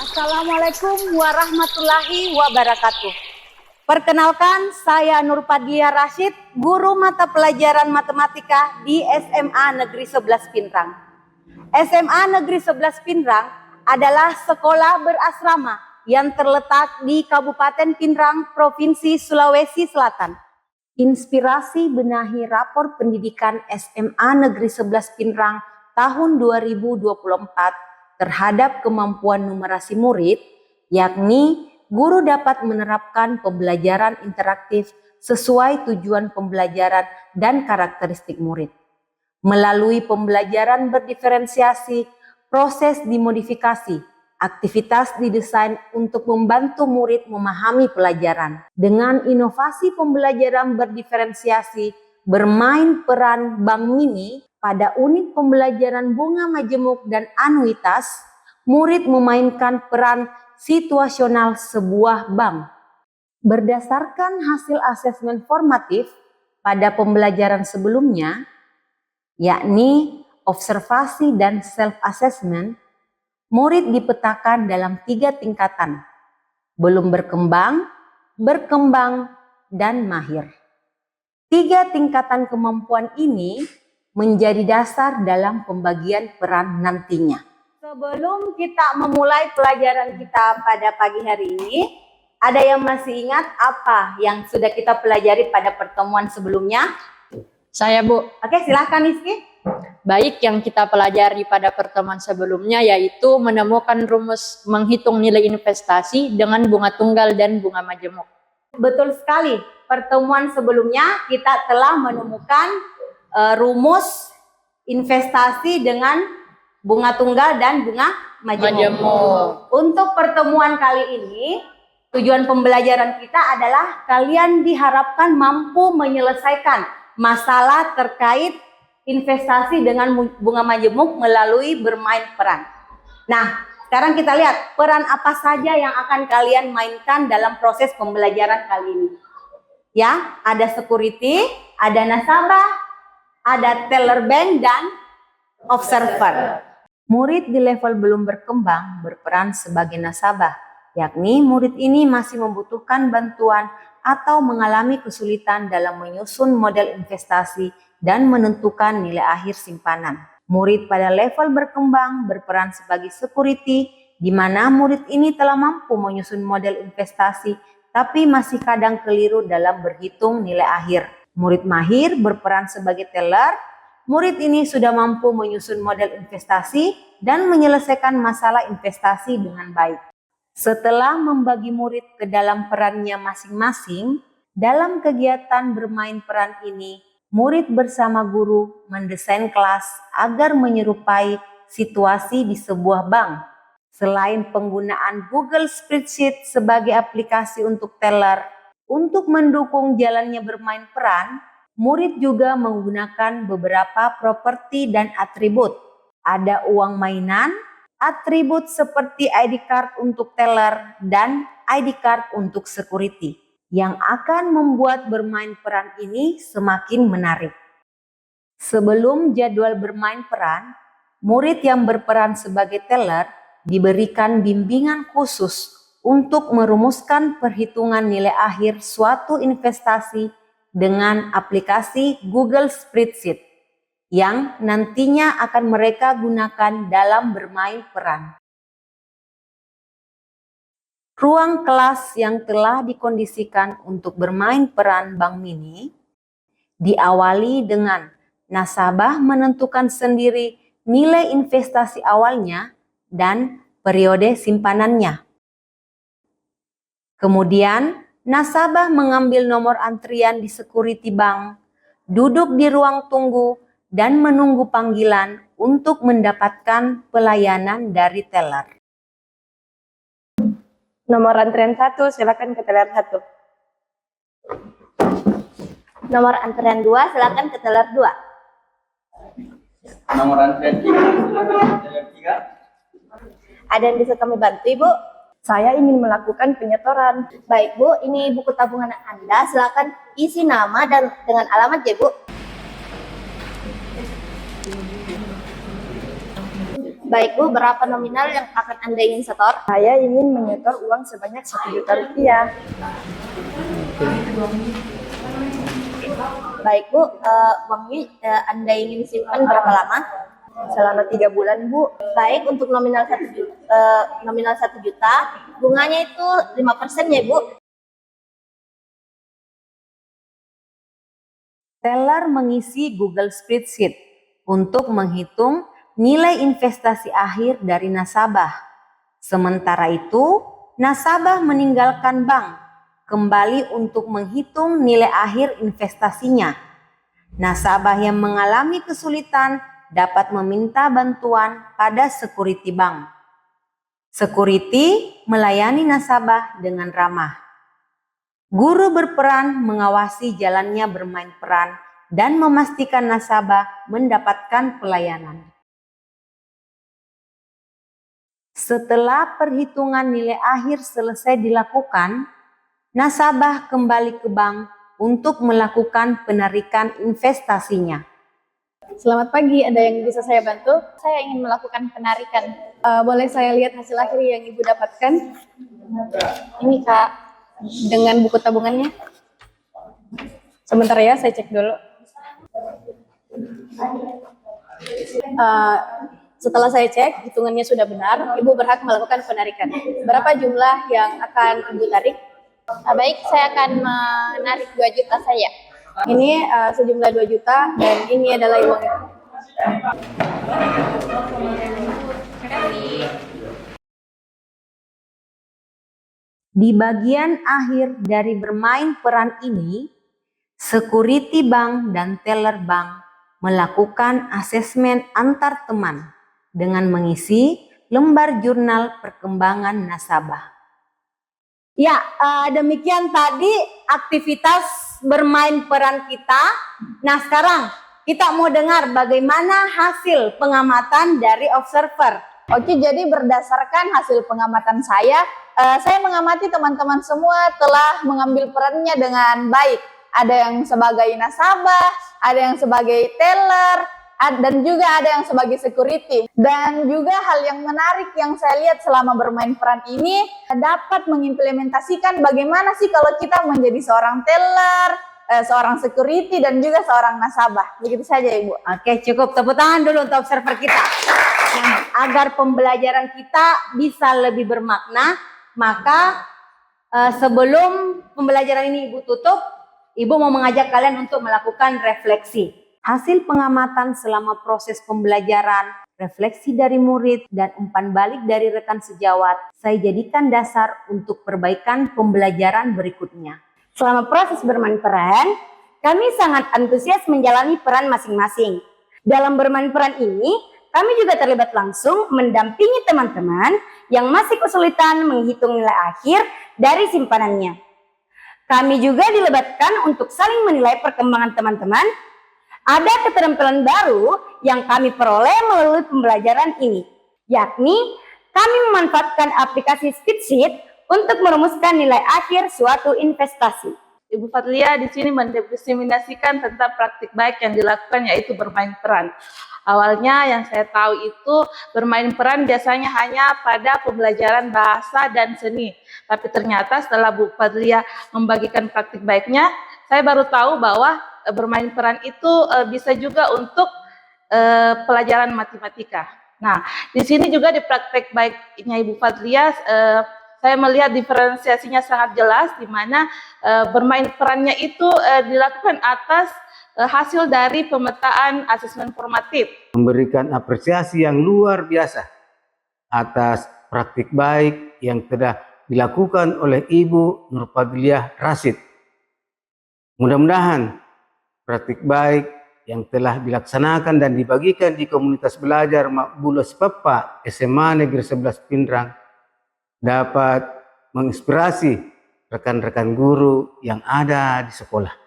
Assalamualaikum warahmatullahi wabarakatuh. Perkenalkan, saya Nurpadia Rashid, guru mata pelajaran matematika di SMA Negeri 11 Pinrang. SMA Negeri 11 Pinrang adalah sekolah berasrama yang terletak di Kabupaten Pinrang, Provinsi Sulawesi Selatan. Inspirasi benahi rapor pendidikan SMA Negeri 11 Pinrang tahun 2024 terhadap kemampuan numerasi murid, yakni guru dapat menerapkan pembelajaran interaktif sesuai tujuan pembelajaran dan karakteristik murid. Melalui pembelajaran berdiferensiasi, proses dimodifikasi, aktivitas didesain untuk membantu murid memahami pelajaran. Dengan inovasi pembelajaran berdiferensiasi, bermain peran bank mini pada unit pembelajaran bunga majemuk dan anuitas, murid memainkan peran situasional sebuah bank. Berdasarkan hasil asesmen formatif pada pembelajaran sebelumnya, yakni observasi dan self-assessment, murid dipetakan dalam 3 tingkatan: belum berkembang, berkembang, dan mahir. 3 tingkatan kemampuan ini menjadi dasar dalam pembagian peran nantinya. Sebelum kita memulai pelajaran kita pada pagi hari ini, ada yang masih ingat apa yang sudah kita pelajari pada pertemuan sebelumnya? Saya, Bu. Oke, silahkan Rizky. Baik, yang kita pelajari pada pertemuan sebelumnya yaitu menemukan rumus menghitung nilai investasi dengan bunga tunggal dan bunga majemuk. Betul sekali. Pertemuan sebelumnya kita telah menemukan rumus investasi dengan bunga tunggal dan bunga majemuk. Untuk pertemuan kali ini, tujuan pembelajaran kita adalah kalian diharapkan mampu menyelesaikan masalah terkait investasi dengan bunga majemuk melalui bermain peran. Nah, sekarang kita lihat peran apa saja yang akan kalian mainkan dalam proses pembelajaran kali ini. Ya, ada security, ada nasabah, ada teller bank, dan observer. Murid di level belum berkembang berperan sebagai nasabah, yakni murid ini masih membutuhkan bantuan atau mengalami kesulitan dalam menyusun model investasi dan menentukan nilai akhir simpanan. Murid pada level berkembang berperan sebagai security, di mana murid ini telah mampu menyusun model investasi tapi masih kadang keliru dalam berhitung nilai akhir. Murid mahir berperan sebagai teller. Murid ini sudah mampu menyusun model investasi dan menyelesaikan masalah investasi dengan baik. Setelah membagi murid ke dalam perannya masing-masing, dalam kegiatan bermain peran ini, murid bersama guru mendesain kelas agar menyerupai situasi di sebuah bank. Selain penggunaan Google Spreadsheet sebagai aplikasi untuk teller, untuk mendukung jalannya bermain peran, murid juga menggunakan beberapa properti dan atribut. Ada uang mainan, atribut seperti ID card untuk teller, dan ID card untuk security, yang akan membuat bermain peran ini semakin menarik. Sebelum jadwal bermain peran, murid yang berperan sebagai teller diberikan bimbingan khusus untuk merumuskan perhitungan nilai akhir suatu investasi dengan aplikasi Google Spreadsheet yang nantinya akan mereka gunakan dalam bermain peran. Ruang kelas yang telah dikondisikan untuk bermain peran bank mini diawali dengan nasabah menentukan sendiri nilai investasi awalnya dan periode simpanannya. Kemudian, nasabah mengambil nomor antrian di security bank, duduk di ruang tunggu, dan menunggu panggilan untuk mendapatkan pelayanan dari teller. Nomor antrian 1, silakan ke teller 1. Nomor antrian 2, silakan ke teller 2. Nomor antrian 3, silakan ke teller 3. Ada yang bisa kami bantu, Ibu? Saya ingin melakukan penyetoran. Baik, Bu. Ini buku tabungan Anda. Silakan isi nama dan dengan alamat ya, Bu. Baik Bu, berapa nominal yang akan Anda ingin setor? Saya ingin menyetor uang sebanyak 1 juta rupiah. Baik Bu, uangnya Anda ingin simpan berapa lama? Selama 3 bulan, Bu. Baik, untuk nominal 1 juta, bunganya itu 5% ya Bu. Teller mengisi Google Spreadsheet untuk menghitung nilai investasi akhir dari nasabah. Sementara itu, nasabah meninggalkan bank kembali untuk menghitung nilai akhir investasinya. Nasabah yang mengalami kesulitan dapat meminta bantuan pada security bank. Security melayani nasabah dengan ramah. Guru berperan mengawasi jalannya bermain peran dan memastikan nasabah mendapatkan pelayanan. Setelah perhitungan nilai akhir selesai dilakukan, nasabah kembali ke bank untuk melakukan penarikan investasinya. Selamat pagi, ada yang bisa saya bantu? Saya ingin melakukan penarikan. Boleh saya lihat hasil akhir yang Ibu dapatkan? Ini Kak, dengan buku tabungannya. Sebentar ya, saya cek dulu. Setelah saya cek, hitungannya sudah benar, Ibu berhak melakukan penarikan. Berapa jumlah yang akan Ibu tarik? Baik, saya akan menarik 2 juta saya. Ini sejumlah 2 juta dan ini adalah uangnya. Di bagian akhir dari bermain peran ini, security bank dan teller bank melakukan asesmen antar teman dengan mengisi lembar jurnal perkembangan nasabah. Ya, demikian tadi aktivitas bermain peran kita. Nah, sekarang kita mau dengar bagaimana hasil pengamatan dari observer. Oke, jadi berdasarkan hasil pengamatan saya mengamati teman-teman semua telah mengambil perannya dengan baik. Ada yang sebagai nasabah, ada yang sebagai teller, dan juga ada yang sebagai security. Dan juga hal yang menarik yang saya lihat selama bermain peran ini dapat mengimplementasikan bagaimana sih kalau kita menjadi seorang teller, seorang security, dan juga seorang nasabah. Begitu saja Ibu. Oke, cukup. Tepuk tangan dulu untuk observer kita. Nah, agar pembelajaran kita bisa lebih bermakna, maka sebelum pembelajaran ini Ibu tutup, Ibu mau mengajak kalian untuk melakukan refleksi. Hasil pengamatan selama proses pembelajaran, refleksi dari murid, dan umpan balik dari rekan sejawat, saya jadikan dasar untuk perbaikan pembelajaran berikutnya. Selama proses bermain peran, kami sangat antusias menjalani peran masing-masing. Dalam bermain peran ini, kami juga terlibat langsung mendampingi teman-teman yang masih kesulitan menghitung nilai akhir dari simpanannya. Kami juga dilibatkan untuk saling menilai perkembangan teman-teman. Ada keterampilan baru yang kami peroleh melalui pembelajaran ini, yakni kami memanfaatkan aplikasi Spreadsheet untuk merumuskan nilai akhir suatu investasi. Ibu Fadlia di sini mendefinisikan tentang praktik baik yang dilakukan, yaitu bermain peran. Awalnya yang saya tahu itu bermain peran biasanya hanya pada pembelajaran bahasa dan seni. Tapi ternyata setelah Bu Fadlia membagikan praktik baiknya, saya baru tahu bahwa bermain peran itu bisa juga untuk pelajaran matematika. Nah, di sini juga di praktik baiknya Ibu Fadlia, saya melihat diferensiasinya sangat jelas, di mana bermain perannya itu dilakukan atas hasil dari pemetaan asesmen formatif. Memberikan apresiasi yang luar biasa atas praktik baik yang telah dilakukan oleh Ibu Nur Fadliah Rasid. Mudah-mudahan praktik baik yang telah dilaksanakan dan dibagikan di komunitas belajar Makbul Sepepa SMA Negeri 11 Pindrang dapat menginspirasi rekan-rekan guru yang ada di sekolah.